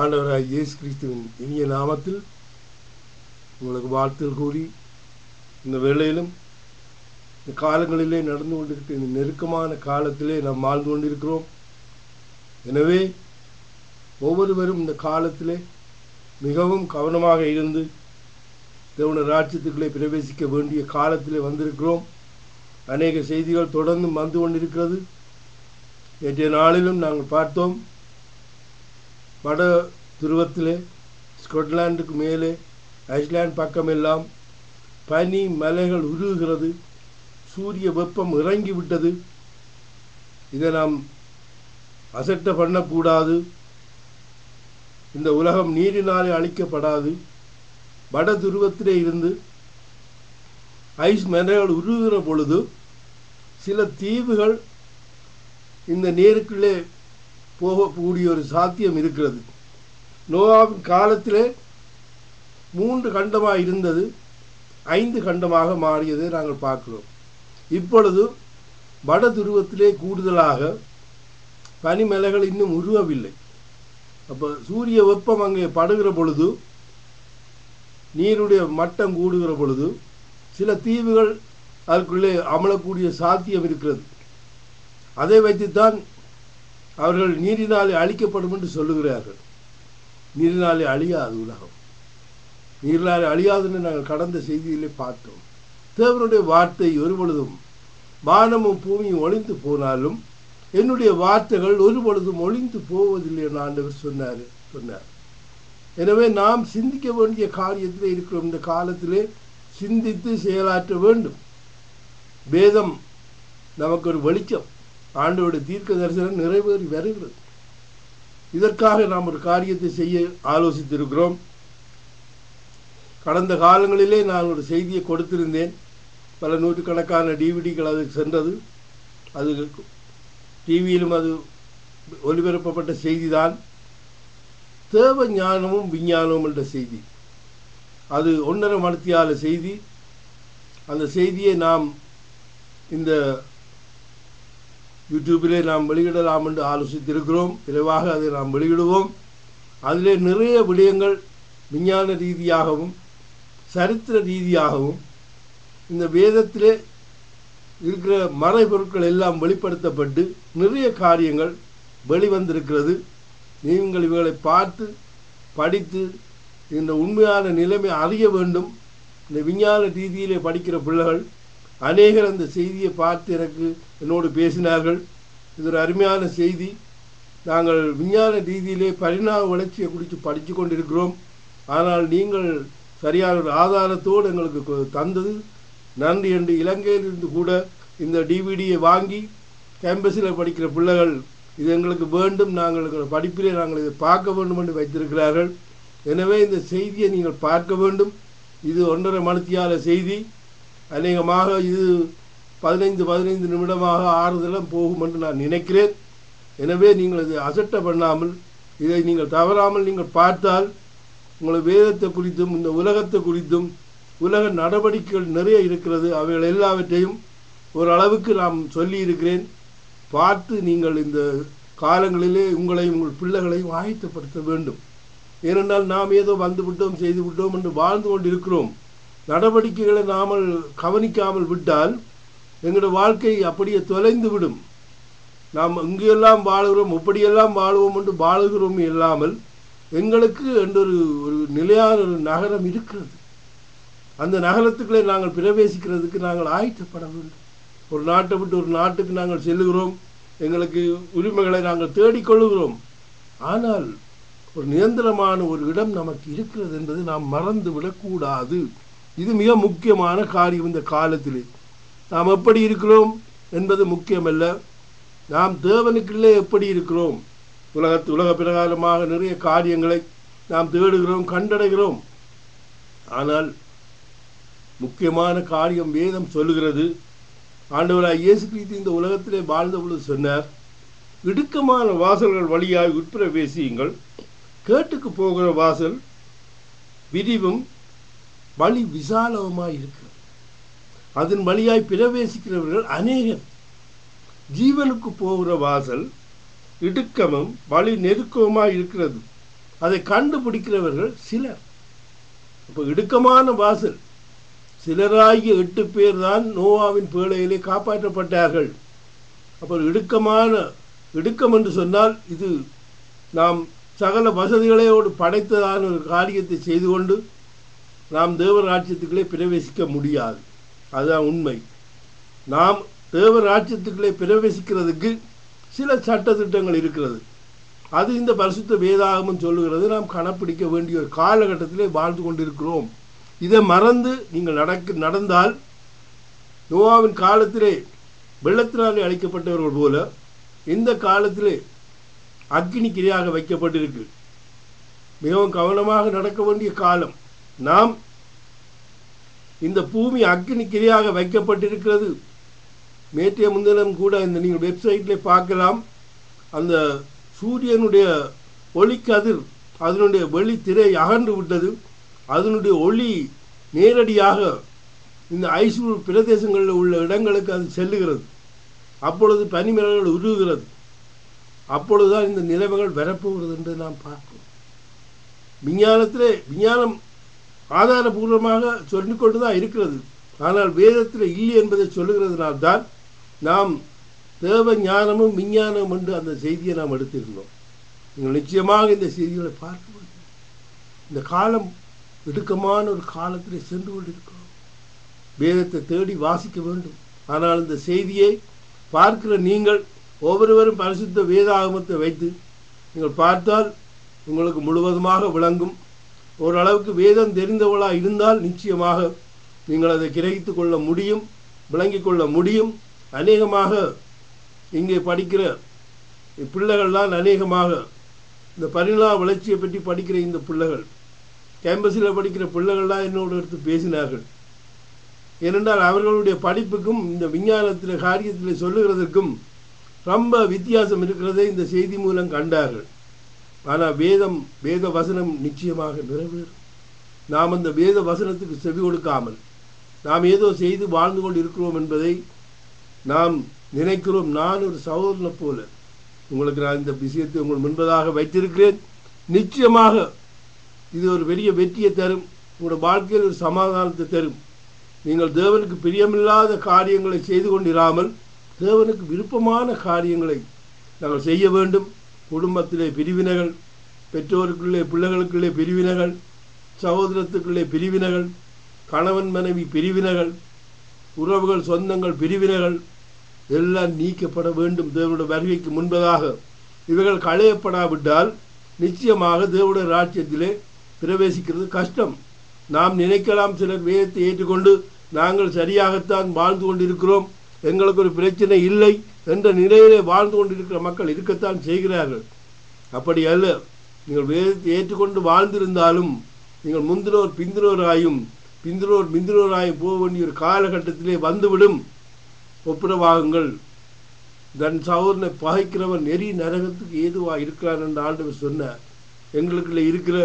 ஆண்டவராய் இயேசு கிறிஸ்துவின் இனிய நாமத்தில் உங்களுக்கு வாழ்த்துகள் கூறி இந்த வேளையிலும் இந்த காலங்களிலே நடந்து கொண்டிருக்கிற இந்த நெருக்கமான காலத்திலே நாம் வாழ்ந்து கொண்டிருக்கிறோம். எனவே ஒவ்வொருவரும் இந்த காலத்திலே மிகவும் கவனமாக இருந்து தேவனுடைய ராஜ்யத்துக்குள்ளே பிரவேசிக்க வேண்டிய காலத்திலே வந்திருக்கிறோம். அநேக செய்திகள் தொடர்ந்து வந்து கொண்டிருக்கிறது. நேற்றைய நாளிலும் நாங்கள் பார்த்தோம், வட துருவத்திலே ஸ்கொட்லாண்டுக்கு மேலே ஐஸ்லாந்து பக்கமெல்லாம் பனி மலைகள் உருகுகிறது, சூரிய வெப்பம் இறங்கிவிட்டது. இதை நாம் அசட்ட பண்ணக்கூடாது. இந்த உலகம் நீரினாலே அழிக்கப்படாது. வட துருவத்திலே இருந்து ஐஸ் மலைகள் உருகுகிற பொழுது சில தீவுகள் இந்த நீருக்குள்ளே போகக்கூடிய ஒரு சாத்தியம் இருக்கிறது. நோவாவின் காலத்திலே 3 கண்டமாக இருந்தது, 5 கண்டமாக மாறியதை நாங்கள் பார்க்கிறோம். இப்பொழுது வட துருவத்திலே கூடுதலாக பனிமலைகள் இன்னும் உருவவில்லை. அப்போ சூரிய வெப்பம் அங்கே படுகிற பொழுது, நீருடைய மட்டம் கூடுகிற பொழுது சில தீவுகள் அதற்குள்ளே அமலக்கூடிய சாத்தியம் இருக்கிறது. அதை வைத்துத்தான் அவர்கள் நீரினாலே அழிக்கப்படும் என்று சொல்லுகிறார்கள். நீரினாலே அழியாது உலகம், நீரினாலே அழியாதுன்னு நாங்கள் கடந்த செய்தியிலே பார்த்தோம். தேவனுடைய வார்த்தை ஒரு பொழுதும், வானமும் பூமியும் ஒளிந்து போனாலும் என்னுடைய வார்த்தைகள் ஒரு பொழுதும் ஒளிந்து போவதில்லை என்று ஆண்டவர் சொன்னார். எனவே நாம் சிந்திக்க வேண்டிய காரியத்திலே இருக்கிறோம். இந்த காலத்திலே சிந்தித்து செயலாற்ற வேண்டும். வேதம் நமக்கு ஒரு வெளிச்சம். ஆண்டவருடைய தீர்க்க தரிசனம் நிறைவேறி வருகிறது. இதற்காக நாம் ஒரு காரியத்தை செய்ய ஆலோசித்திருக்கிறோம். கடந்த காலங்களிலே நான் ஒரு செய்தியை கொடுத்திருந்தேன். பல நூற்றுக்கணக்கான டிவிடிகள் அது சென்றது. அது டிவியிலும் அது ஒலிபரப்பப்பட்ட செய்திதான். தேவ ஞானமும் விஞ்ஞானமும் என்ற செய்தி. அது 1.5 மணித்தியால செய்தி. அந்த செய்தியை நாம் இந்த யூடியூபிலே நாம் வெளியிடலாம் என்று ஆலோசித்திருக்கிறோம். விரைவாக அதை நாம் வெளியிடுவோம். அதிலே நிறைய விடயங்கள் விஞ்ஞான ரீதியாகவும் சரித்திர ரீதியாகவும் இந்த வேதத்திலே இருக்கிற மறைபொருட்கள் எல்லாம் வெளிப்படுத்தப்பட்டு நிறைய காரியங்கள் வெளிவந்திருக்கிறது. நீங்கள் இவர்களை பார்த்து படித்து இந்த உண்மையான நிலைமை அறிய வேண்டும். இந்த விஞ்ஞான ரீதியிலே படிக்கிற பிள்ளைகள் அநேகர் அந்த செய்தியை பார்த்து என்னோடு பேசினார்கள். இது ஒரு அருமையான செய்தி. நாங்கள் விஞ்ஞான ரீதியிலே பரிணாம வளர்ச்சியை குறித்து படித்து கொண்டிருக்கிறோம். ஆனால் நீங்கள் சரியான ஒரு ஆதாரத்தோடு எங்களுக்கு தந்தது நன்றி என்று இலங்கையிலிருந்து கூட இந்த டிவிடியை வாங்கி கேம்பஸில் படிக்கிற பிள்ளைகள் இது எங்களுக்கு வேண்டும், நாங்கள் படிப்பிலே நாங்கள் இதை பார்க்க வேண்டும் என்று வைத்திருக்கிறார்கள். எனவே இந்த செய்தியை நீங்கள் பார்க்க வேண்டும். இது 1.5 மணித்தியால செய்தி. அநேகமாக இது 15 நிமிடமாக ஆறுதலும் போகும் என்று நான் நினைக்கிறேன். எனவே நீங்கள் இதை அசட்ட பண்ணாமல், இதை நீங்கள் தவறாமல் நீங்கள் பார்த்தால் உங்கள் வேதத்தை குறித்தும் இந்த உலகத்தை குறித்தும் உலக நடவடிக்கைகள் நிறைய இருக்கிறது. அவைகள் எல்லாவற்றையும் ஓரளவுக்கு நாம் சொல்லி இருக்கிறேன். பார்த்து நீங்கள் இந்த காலங்களிலே உங்களையும் உங்கள் பிள்ளைகளையும் ஆயத்தப்படுத்த வேண்டும். ஏனென்றால் நாம் ஏதோ வந்துவிட்டோம் செய்து விட்டோம் என்று வாழ்ந்து கொண்டு இருக்கிறோம். நடவடிக்கைகளை நாம் கவனிக்காமல் விட்டால் எங்களுடைய வாழ்க்கை அப்படியே தொலைந்து விடும். நாம் இங்கெல்லாம் வாழுகிறோம், இப்படியெல்லாம் வாழுவோம் என்று வாழுகிறோம் இல்லாமல் எங்களுக்கு என்றொரு நிலையான ஒரு நகரம் இருக்கிறது. அந்த நகரத்துக்குள்ளே நாங்கள் பிரவேசிக்கிறதுக்கு நாங்கள் ஆயத்தப்பட வேண்டும். ஒரு நாட்டை விட்டு ஒரு நாட்டுக்கு நாங்கள் செல்லுகிறோம், எங்களுக்கு உரிமைகளை நாங்கள் தேடிக்கொள்ளுகிறோம். ஆனால் ஒரு நிரந்தரமான ஒரு இடம் நமக்கு இருக்கிறது என்பதை நாம் மறந்து விடக்கூடாது. இது மிக முக்கியமான காரியம். இந்த காலத்திலே நாம் எப்படி இருக்கிறோம் என்பது முக்கியமல்ல, நாம் தேவனுக்குள்ளே எப்படி இருக்கிறோம். உலக பிரகாரமாக நிறைய காரியங்களை நாம் தேடுகிறோம், கண்டடைகிறோம். ஆனால் முக்கியமான காரியம் வேதம் சொல்லுகிறது. ஆண்டவராய் இயேசு கிறிஸ்து இந்த உலகத்திலே வாழ்ந்த பொழுது சொன்னார், இடுக்கமான வாசல்கள் வழியாய் உட்பிரவேசியுங்கள், கேட்டுக்கு போகிற வாசல் விரிவும் வழி விசாலவுமாய் இருக்கிறது, அதன் வழியாய் பிரவேசிக்கிறவர்கள் அநேகர். ஜீவனுக்கு போகிற வாசல் இடுக்கமும் வழி நெருக்கமுமாய் இருக்கிறது, அதை கண்டுபிடிக்கிறவர்கள் சிலர். அப்போ இடுக்கமான வாசல். சிலராகிய 8 பேர் தான் நோவாவின் பேழையிலே காப்பாற்றப்பட்டார்கள். அப்போ இடுக்கம் என்று சொன்னால் இது நாம் சகல வசதிகளோடு படைத்ததான ஒரு காரியத்தை செய்து கொண்டு நாம் தேவராட்சியத்துக்களே பிரவேசிக்க முடியாது. அதுதான் உண்மை. நாம் தேவராட்சியத்துக்களே பிரவேசிக்கிறதுக்கு சில சட்டத்திட்டங்கள் இருக்கிறது. அது இந்த பரிசுத்த வேதாகமம் சொல்லுகிறது. நாம் கணப்பிடிக்க வேண்டிய ஒரு காலகட்டத்திலே வாழ்ந்து கொண்டிருக்கிறோம். இதை மறந்து நீங்கள் நடந்தால் நோவாவின் காலத்திலே வெள்ளத்தினாலே அழிக்கப்பட்டவர்கள் போல இந்த காலத்திலே அக்கினிக்கிரையாக வைக்கப்பட்டிருக்கு. மிகவும் கவனமாக நடக்க வேண்டிய காலம். நாம் இந்த பூமி அக்கினிக்கிரையாக வைக்கப்பட்டிருக்கிறது. நேற்றைய முன்தினம் கூட இந்த நீங்கள் வெப்சைட்டில் பார்க்கலாம். அந்த சூரியனுடைய ஒளிக்கதிர் அதனுடைய வெளி திரை அகன்று விட்டது. அதனுடைய ஒளி நேரடியாக இந்த ஐசூர் பிரதேசங்களில் உள்ள இடங்களுக்கு அது செல்லுகிறது. அப்பொழுது பனிமலைகள் உருகுகிறது. அப்பொழுதுதான் இந்த நிலைமைகள் வரப்போகிறது என்று நாம் பார்க்கிறோம். விஞ்ஞானம் ஆதாரபூர்வமாக சொல்லிக்கொண்டு தான் இருக்கிறது. ஆனால் வேதத்தில் இல்லை என்பதை சொல்லுகிறதுனால்தான் நாம் தேவ ஞானமும் விஞ்ஞானமும் என்று அந்த செய்தியை நாம் எடுத்திருந்தோம். நீங்கள் நிச்சயமாக இந்த செய்திகளை பார்க்க வேண்டும். இந்த காலம் இடுக்கமான ஒரு காலத்தில் சென்று கொண்டிருக்கிறோம். வேதத்தை தேடி வாசிக்க வேண்டும். ஆனால் இந்த செய்தியை பார்க்கிற நீங்கள் ஒவ்வொருவரும் பரிசுத்த வேதாகமத்தை வைத்து நீங்கள் பார்த்தால் உங்களுக்கு முழுவதுமாக விளங்கும். ஓரளவுக்கு வேதம் தெரிந்தவளாக இருந்தால் நிச்சயமாக நீங்கள் அதை கிரகித்து கொள்ள முடியும், விளங்கிக் கொள்ள முடியும். அநேகமாக இங்கே படிக்கிற பிள்ளைகள்தான் அநேகமாக இந்த பரிணா வளர்ச்சியை பற்றி படிக்கிற இந்த பிள்ளைகள், கேம்பஸில் படிக்கிற பிள்ளைகள்லாம் என்னோடு எடுத்து பேசினார்கள். ஏனென்றால் அவர்களுடைய படிப்புக்கும் இந்த விஞ்ஞானத்தில் காரியத்தில் சொல்லுகிறதற்கும் ரொம்ப வித்தியாசம் இருக்கிறதை இந்த செய்தி மூலம் கண்டார்கள். ஆனால் வேத வசனம் நிச்சயமாக நிறைவேறும். நாம் அந்த வேத வசனத்துக்கு செவி கொடுக்காமல் நாம் ஏதோ செய்து வாழ்ந்து கொண்டு இருக்கிறோம் என்பதை நாம் நினைக்கிறோம். நான் ஒரு சகோதரனை போல உங்களுக்கு நான் இந்த விஷயத்தை உங்கள் முன்பதாக வைத்திருக்கிறேன். நிச்சயமாக இது ஒரு பெரிய வெற்றியை தரும். உங்களோட வாழ்க்கையில் ஒரு சமாதானத்தை தரும். நீங்கள் தேவனுக்கு பிரியமில்லாத காரியங்களை செய்து கொண்டிராமல் தேவனுக்கு விருப்பமான காரியங்களை நாங்கள் செய்ய வேண்டும். குடும்பத்திலே பிரிவினைகள், பெற்றோருக்குள்ளே பிள்ளைகளுக்குள்ளே பிரிவினைகள், சகோதரத்துக்குள்ளே பிரிவினைகள், கணவன் மனைவி பிரிவினைகள், உறவுகள் சொந்தங்கள் பிரிவினைகள் எல்லாம் நீக்கப்பட வேண்டும். தேவனுடைய வருகைக்கு முன்பதாக இவைகள் களையப்படாவிட்டால் நிச்சயமாக தேவனுடைய ராஜ்யத்திலே பிரவேசிக்கிறது கஷ்டம். நாம் நினைக்கலாம் சிலர் வேதத்தை ஏற்றுக்கொண்டு நாங்கள் சரியாகத்தான் வாழ்ந்து கொண்டிருக்கிறோம், எங்களுக்கு ஒரு பிரச்சனை இல்லை என்ற நிலையிலே வாழ்ந்து கொண்டிருக்கிற மக்கள் இருக்கத்தான் செய்கிறார்கள். அப்படி அல்ல. நீங்கள் வேதத்தை ஏற்றுக்கொண்டு வாழ்ந்திருந்தாலும் நீங்கள் முந்தினோர் பிந்தினோராயும் பிந்தினோராயும் போக வேண்டிய ஒரு காலகட்டத்திலே வந்துவிடும். ஒப்புரவாகுங்கள். தன் சகோதரனை பகைக்கிறவன் நெறி நரகத்துக்கு ஏதுவாக இருக்கிறான் என்று ஆண்டவர் சொன்னார். எங்களுக்குள்ள இருக்கிற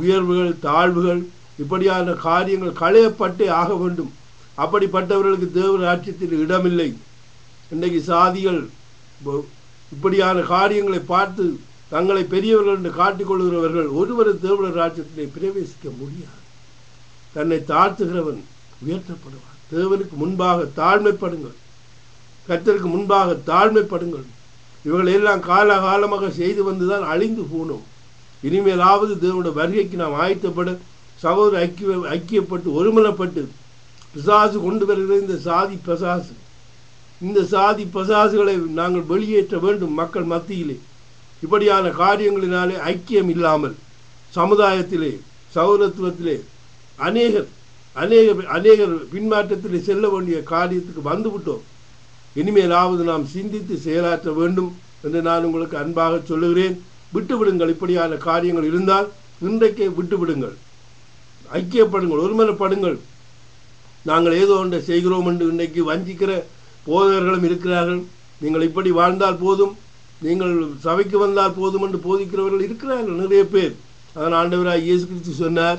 உயர்வுகள் தாழ்வுகள் இப்படியான காரியங்கள் களையப்பட்டே ஆக வேண்டும். அப்படிப்பட்டவர்களுக்கு தேவ ராஜ்யத்தில் இடமில்லை. இன்றைக்கு சாதிகள் இப்படியான காரியங்களை பார்த்து தங்களை பெரியவர்கள் என்று காட்டிக்கொள்கிறவர்கள் ஒருவரும் தேவ ராஜ்யத்திலே பிரவேசிக்க முடியாது. தன்னை தாழ்த்துகிறவன் உயர்த்தப்படுவான். தேவனுக்கு முன்பாக தாழ்மைப்படுங்கள். கர்த்தருக்கு முன்பாக தாழ்மைப்படுங்கள். இவர்கள் எல்லாம் காலகாலமாக செய்து வந்துதான் அழிந்து போனோம். இனிமேலாவது தேவனுடைய வருகைக்கு நாம் ஆயத்தப்பட சகோதர ஐக்கியப்பட்டு ஒருமனப்பட்டு பிசாசு கொண்டு வருகிற இந்த சாதி பசாசுகளை நாங்கள் வெளியேற்ற வேண்டும். மக்கள் மத்தியிலே இப்படியான காரியங்களினாலே ஐக்கியம் இல்லாமல் சமுதாயத்திலே சகோதரத்துவத்திலே அநேகர் பின்மாற்றத்திலே செல்ல வேண்டிய காரியத்துக்கு வந்துவிட்டோம். இனிமேலாவது நாம் சிந்தித்து செயலாற்ற வேண்டும் என்று நான் உங்களுக்கு அன்பாக சொல்லுகிறேன். விட்டுவிடுங்கள். இப்படியான காரியங்கள் இருந்தால் இன்றைக்கே விட்டுவிடுங்கள். ஐக்கியப்படுங்கள், ஒருமனப்படுங்கள். நாங்கள் ஏதோ ஒன்றை செய்கிறோம் என்று இன்றைக்கு வஞ்சிக்கிற போதகர்களும் இருக்கிறார்கள். நீங்கள் இப்படி வாழ்ந்தால் போதும், நீங்கள் சபைக்கு வந்தால் போதும் என்று போதிக்கிறவர்கள் இருக்கிறார்கள் நிறைய பேர். அதனால் ஆண்டவராய் இயேசு கிறிஸ்து சொன்னார்,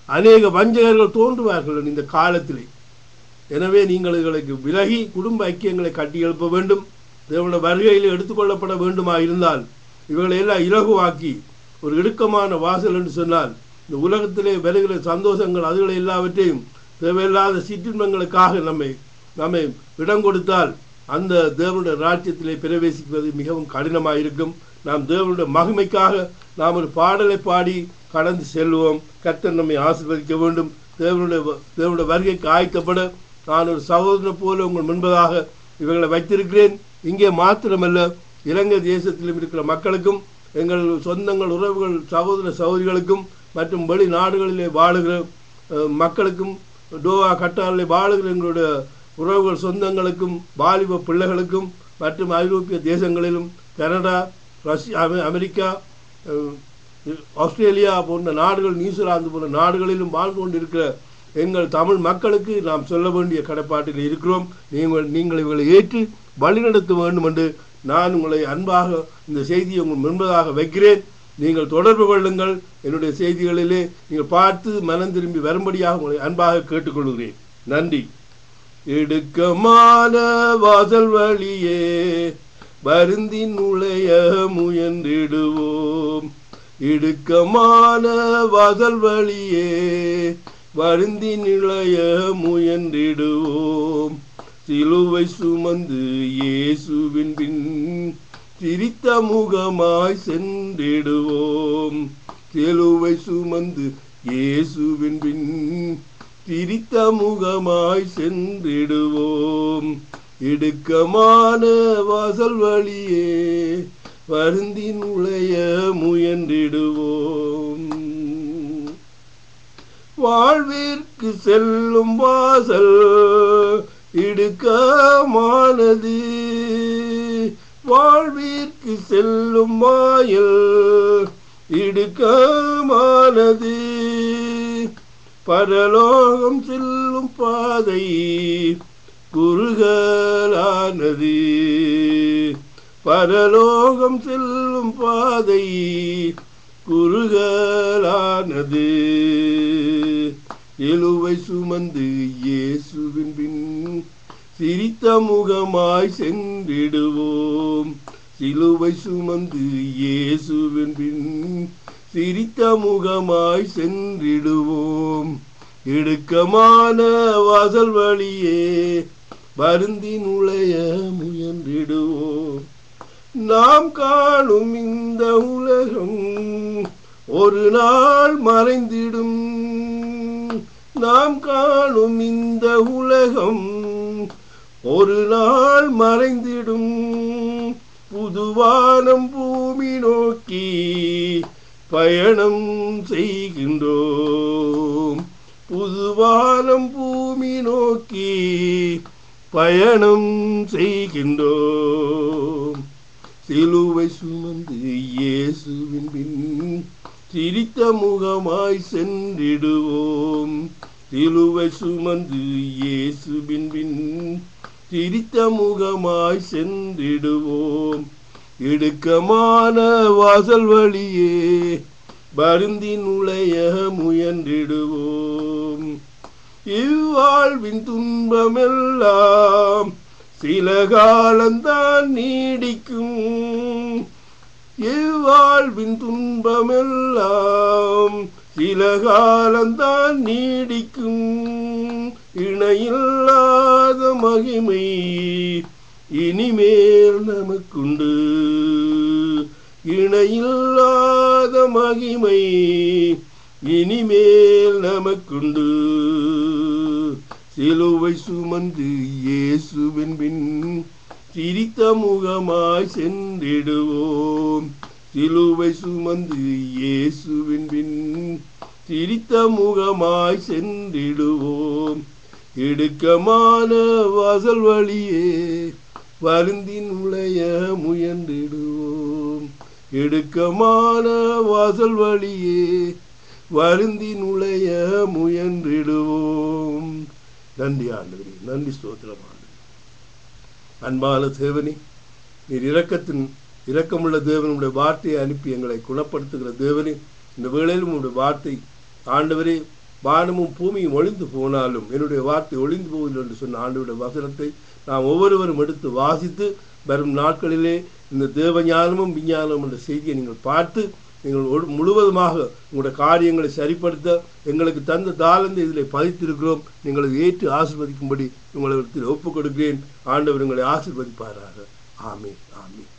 அநேக வஞ்சகர்கள் தோன்றுவார்கள் இந்த காலத்திலே. எனவே நீங்கள் இதுகளுக்கு விலகி குடும்ப ஐக்கியங்களை கட்டி எழுப்ப வேண்டும். தேவனுடைய வருகையில் எடுத்துக்கொள்ளப்பட வேண்டுமா இருந்தால் இவர்களை எல்லாம் இலகுவாக்கி ஒரு இடுக்கமான வாசல் என்று சொன்னால் இந்த உலகத்திலே வருகிற சந்தோஷங்கள் அதுகளை எல்லாவற்றையும் தேவையில்லாத சிற்றின்பங்களுக்காக நம்மை இடம் கொடுத்தால் அந்த தேவனுடைய ராஜ்யத்திலே பிரவேசிப்பது மிகவும் கடினமாக இருக்கும். நாம் தேவனுடைய மகிமைக்காக நாம் ஒரு பாடலை பாடி கடந்து செல்வோம். கர்த்தர் நம்மை ஆசீர்வதிக்க வேண்டும். தேவனுடைய வருகைக்கு ஆயத்தப்பட நான் ஒரு சகோதரன் போல உங்கள் முன்பதாக இவர்களை வைத்திருக்கிறேன். இங்கே மாத்திரமல்ல, இலங்கை தேசத்திலும் இருக்கிற மக்களுக்கும், எங்கள் சொந்தங்கள், உறவுகள், சகோதர சகோதரிகளுக்கும் மற்றும் வெளிநாடுகளிலே வாழுகிற மக்களுக்கும், டோவா கட்டாரிலே வாழுகிற எங்களுடைய உறவுகள் சொந்தங்களுக்கும், வாலிப பிள்ளைகளுக்கும் மற்றும் ஐரோப்பிய தேசங்களிலும், கனடா, ரஷ்யா, அமெரிக்கா, ஆஸ்திரேலியா போன்ற நாடுகள், நியூசிலாந்து போன்ற நாடுகளிலும் வாழ்ந்து கொண்டிருக்கிற எங்கள் தமிழ் மக்களுக்கு நாம் சொல்ல வேண்டிய கடப்பாட்டில் இருக்கிறோம். நீங்கள் இவர்களை ஏற்று வழிநடத்த வேண்டும் என்று நான் உங்களை அன்பாக இந்த செய்தியை உங்கள் முன்பதாக வைக்கிறேன். நீங்கள் தொடர்பு கொள்ளுங்கள். என்னுடைய செய்திகளிலே நீங்கள் பார்த்து மனம் திரும்பி வரும்படியாக உங்களை அன்பாக கேட்டுக்கொள்கிறேன். நன்றி. இடுக்கமான வாசல் வழியே வருந்தி நுழைய முயன்றிடுவோம். இடுக்கமான வாசல் வழியே வருந்தி நுழைய முயன்றிடுவோம். சிலுவை சுமந்து இயேசுவின் பின் சிரித்த முகமாய் சென்றிடுவோம். சிலுவை சுமந்து இயேசுவின் பின் சிரித்த முகமாய் சென்றிடுவோம். இடுக்கமான வாசல் வழியே வருந்தி நுழைய முயன்றிடுவோம். வாழ்விற்கு செல்லும் வாசல் இடுக்கமானது. வாழ்விற்கு செல்லும் வாயில் இடுக்கமானது. பரலோகம் செல்லும் பாதை குறுகலானது. பரலோகம் செல்லும் பாதை குறுகலானது. சிலுவை சுமந்து இயேசுவின் பின் சிரித்த முகமாய் சென்றிடுவோம். சிலுவை சுமந்து இயேசுவின் பின் சிரித்த முகமாய் சென்றிடுவோம். இடுக்கமான வாசல் வழியே வருந்தி நுழைய முயன்றிடுவோம். நாம் காணும் இந்த உலகம் ஒரு நாள் மறைந்திடும். நாம் காணும் இந்த உலகம் ஒரு நாள் மறைந்திடும். புதுவானம் பூமி நோக்கி பயணம் செய்கின்றோம். புதுவானம் பூமி நோக்கி பயணம் செய்கின்றோம். சிலுவை சுமந்து இயேசுவின் பின் சிரித்த முகமாய் சென்றிடுவோம். சிலுவை சுமந்து இயேசுவின் பின் சிரித்த முகமாய் சென்றிடுவோம். இடுக்கமான வாசல் வழியே வருந்தி நுழைய முயன்றிடுவோம். இவ்வாழ்வின் துன்பமெல்லாம் சில காலந்தான் நீடிக்கும். இவ்வாழ்வின் துன்பமெல்லாம் சில காலந்தான் நீடிக்கும். இணையில்லாத மகிமை இனிமேல் நமக்குண்டு. இணையில்லாத மகிமை இனிமேல் நமக்குண்டு. சிலுவை சுமந்து இயேசுவின் பின் சிரித்த முகமாய் சென்றிடுவோம். சிலுவை சுமந்து இயேசுவின் பின் சிரித்த முகமாய் சென்றிடுவோம். இடுக்கமான வாசல் வழியே வருந்தி நுழைய முயன்றிடுவோம். இடுக்கமான வாசல் வழியே வருந்தி நுழைய முயன்றிடுவோம். நன்றி ஆண்டவரே, நன்றி ஸ்தோத்திரம் ஆண்டவரே. அன்பான தேவனே, நீர் இரக்கமுள்ள தேவனுடைய வார்த்தையை அனுப்பி எங்களை குணப்படுத்துகிற தேவனே, இந்த வேளையிலும் உங்களுடைய வார்த்தை ஆண்டவரே, வானமும் பூமியும் ஒளிந்து போனாலும் என்னுடைய வார்த்தை ஒளிந்து போவதில்லை என்று சொன்ன ஆண்டவருடைய வசனத்தை நாம் ஒவ்வொருவரும் எடுத்து வாசித்து வரும் நாட்களிலே இந்த தேவ ஞானமும் விஞ்ஞானமும் என்ற செய்தியை நீங்கள் பார்த்து நீங்கள் முழுவதுமாக உங்களுடைய காரியங்களை சரிப்படுத்த எங்களுக்கு தந்த தாளந்து இதில் பதித்திருக்கிறோம். நீங்கள் ஏற்று ஆசீர்வதிக்கும்படி உங்களிடத்தில் ஒப்புக் கொடுக்கிறேன். ஆண்டவர் உங்களை ஆசீர்வதிப்பாராக. ஆமென், ஆமென்.